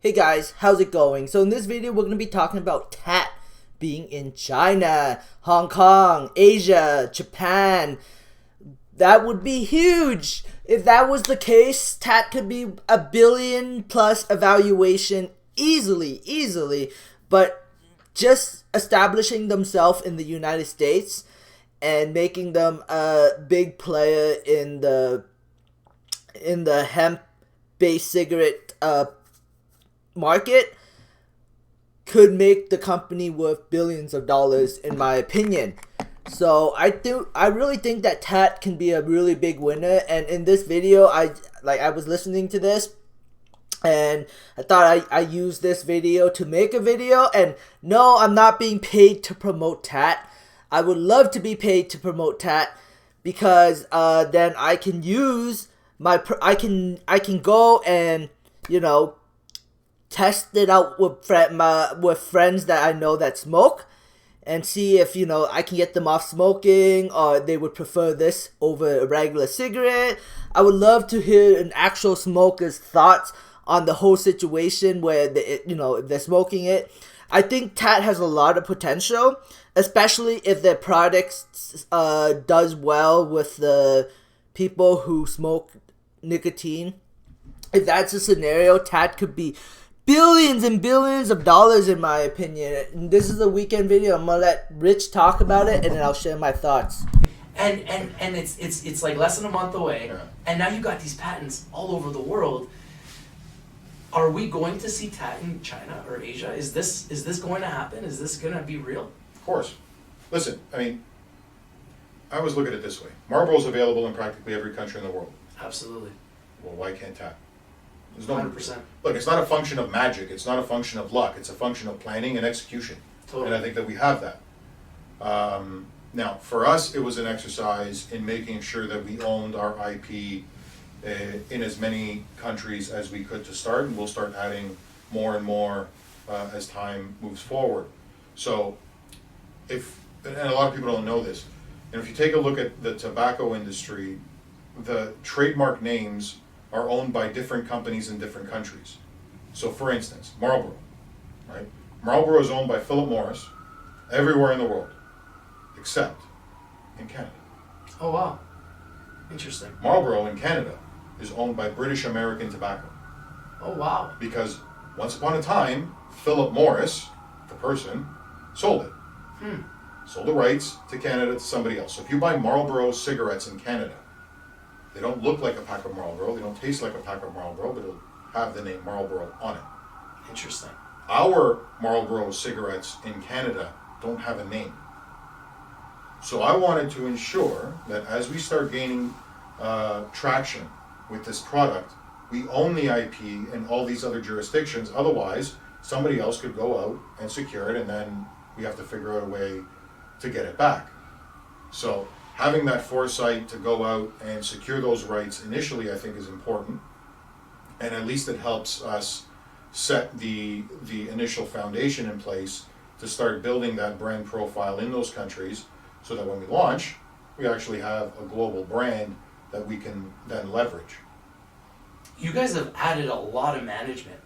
Hey guys, how's it going? So in this video we're going to be talking about TAAT being in China, Hong Kong, Asia, Japan. That would be huge. If that was the case, TAAT could be $1 billion plus evaluation easily. But just establishing themselves in the United States and making them a big player in the hemp-based cigarette market could make the company worth billions of dollars, in my opinion. So I really think that TAAT can be a really big winner. And in this video, I was listening to this and I thought I used this video to make a video. And no, I'm not being paid to promote TAAT. I would love to be paid to promote TAAT because then I can use I can go and test it out with friends that I know that smoke and see if I can get them off smoking, or they would prefer this over a regular cigarette. I would love to hear an actual smoker's thoughts on the whole situation where they're smoking it. I think TAAT has a lot of potential, especially if their products does well with the people who smoke nicotine. If that's a scenario, TAAT could be billions and billions of dollars, in my opinion. And this is a weekend video. I'm gonna let Rich talk about it, and then I'll share my thoughts. And it's like less than a month away, and now you got these patents all over the world. Are we going to see TAAT in China or Asia? Is this going to happen? Is this going to be real? Of course. Listen, I mean, I always look at it this way. Marlboro's available in practically every country in the world. Absolutely. Well, why can't TAAT? There's 100%. Look, it's not a function of magic. It's not a function of luck. It's a function of planning and execution. Totally. And I think that we have that. Now, for us, it was an exercise in making sure that we owned our IP in as many countries as we could to start, and we'll start adding more and more as time moves forward. So, and a lot of people don't know this, and if you take a look at the tobacco industry, the trademark names are owned by different companies in different countries. So for instance, Marlboro, right? Marlboro is owned by Philip Morris everywhere in the world, except in Canada. Oh wow, interesting. Marlboro in Canada is owned by British American Tobacco. Oh wow. Because once upon a time, Philip Morris, the person, sold it. Sold the rights to Canada to somebody else. So if you buy Marlboro cigarettes in Canada, they don't look like a pack of Marlboro, they don't taste like a pack of Marlboro, but it'll have the name Marlboro on it. Interesting. Our Marlboro cigarettes in Canada don't have a name. So I wanted to ensure that as we start gaining traction with this product, we own the IP in all these other jurisdictions. Otherwise, somebody else could go out and secure it, and then we have to figure out a way to get it back. So having that foresight to go out and secure those rights initially, I think, is important, and at least it helps us set the initial foundation in place to start building that brand profile in those countries, so that when we launch, we actually have a global brand that we can then leverage. You guys have added a lot of management.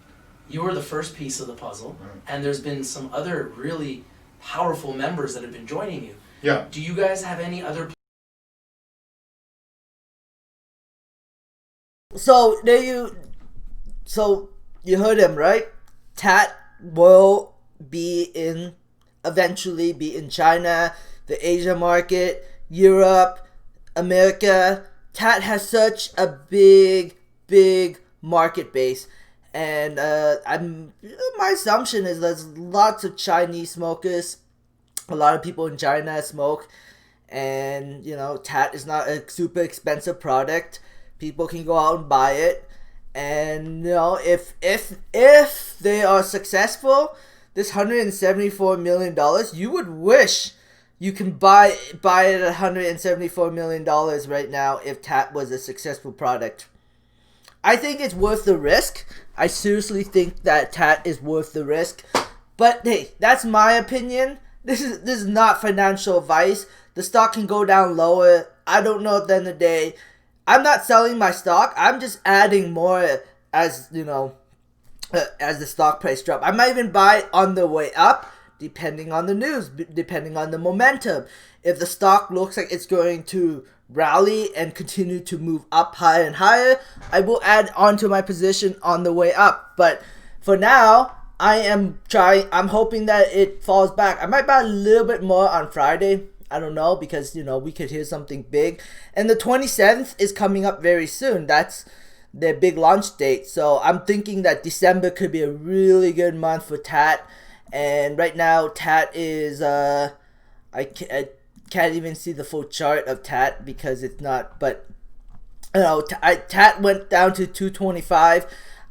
You were the first piece of the puzzle, and there's been some other really powerful members that have been joining you. Yeah. Do you guys have any other? So you heard him, right? TAAT will eventually be in China, the Asia market, Europe, America. TAAT has such a big market base, and my assumption is there's lots of Chinese smokers. A lot of people in China smoke, and TAAT is not a super expensive product. People can go out and buy it, and if they are successful, this $174 million, you would wish you can buy it at $174 million right now if TAAT was a successful product. I think it's worth the risk. I seriously think that TAAT is worth the risk. But hey, that's my opinion. This is not financial advice. The stock can go down lower. I don't know at the end of the day. I'm not selling my stock. I'm just adding more as, as the stock price drop. I might even buy it on the way up, depending on the news, depending on the momentum. If the stock looks like it's going to rally and continue to move up higher and higher, I will add onto my position on the way up. But for now, I'm hoping that it falls back. I might buy a little bit more on Friday. I don't know, because we could hear something big. And the 27th is coming up very soon. That's their big launch date. So I'm thinking that December could be a really good month for TAAT. And right now TAAT is I can't even see the full chart of TAAT because it's not, but TAAT went down to 225.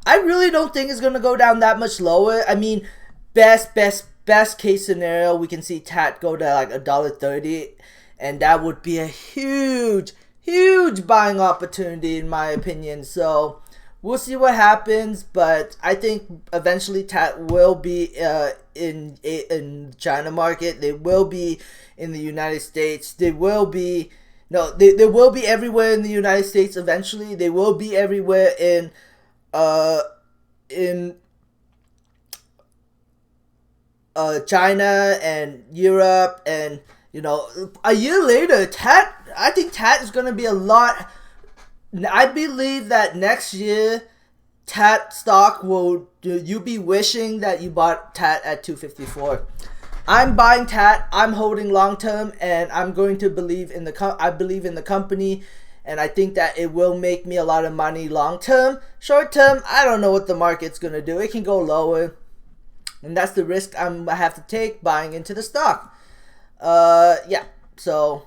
I really don't think it's gonna go down that much lower. I mean, best case scenario, we can see TAAT go to like $1.30, and that would be a huge buying opportunity in my opinion. So we'll see what happens, but I think eventually TAAT will be in China market. They will be in the United States. They will be will be everywhere in the United States eventually. They will be everywhere in China and Europe, and a year later, I think TAAT is going to be a lot. I believe that next year, TAAT stock will, you be wishing that you bought TAAT at 254. I'm buying TAAT. I'm holding long term, and I'm going to believe in I believe in the company, and I think that it will make me a lot of money long term. Short term, I don't know what the market's going to do. It can go lower, and that's the risk I have to take buying into the stock. Yeah. So,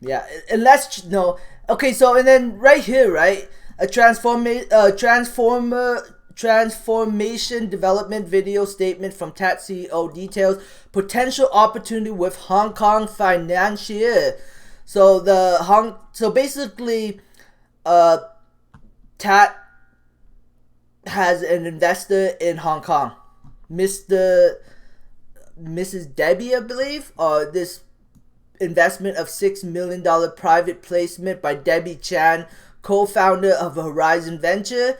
yeah. Unless okay. So, and then right here, right, a transformation development video statement from TAAT CEO details potential opportunity with Hong Kong financier. So basically, TAAT has an investor in Hong Kong, Mrs. Debbie, I believe, or this investment of $6 million private placement by Debbie Chan, co-founder of Horizon Venture.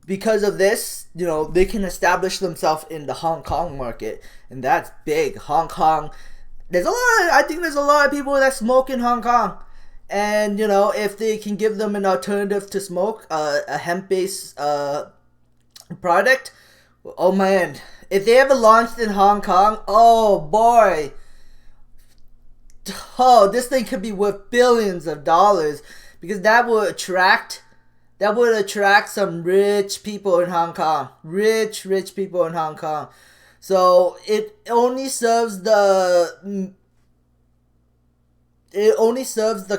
Because of this, they can establish themselves in the Hong Kong market, and that's big. Hong Kong, I think there's a lot of people that smoke in Hong Kong, and if they can give them an alternative to smoke, a hemp-based product, oh man, if they ever launched in Hong Kong, oh boy, this thing could be worth billions of dollars, because that would attract some rich people in Hong Kong. Rich people in Hong Kong. So it only serves the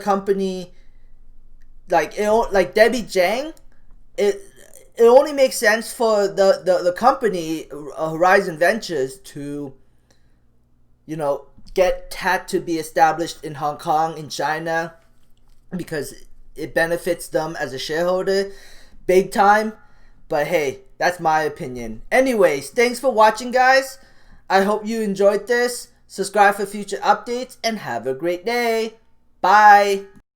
company, like Debbie Zhang. It only makes sense for the company Horizon Ventures to get TAAT to be established in Hong Kong, in China, because it benefits them as a shareholder big time. But hey, that's my opinion. Anyways, thanks for watching, guys. I hope you enjoyed this. Subscribe for future updates, and have a great day. Bye.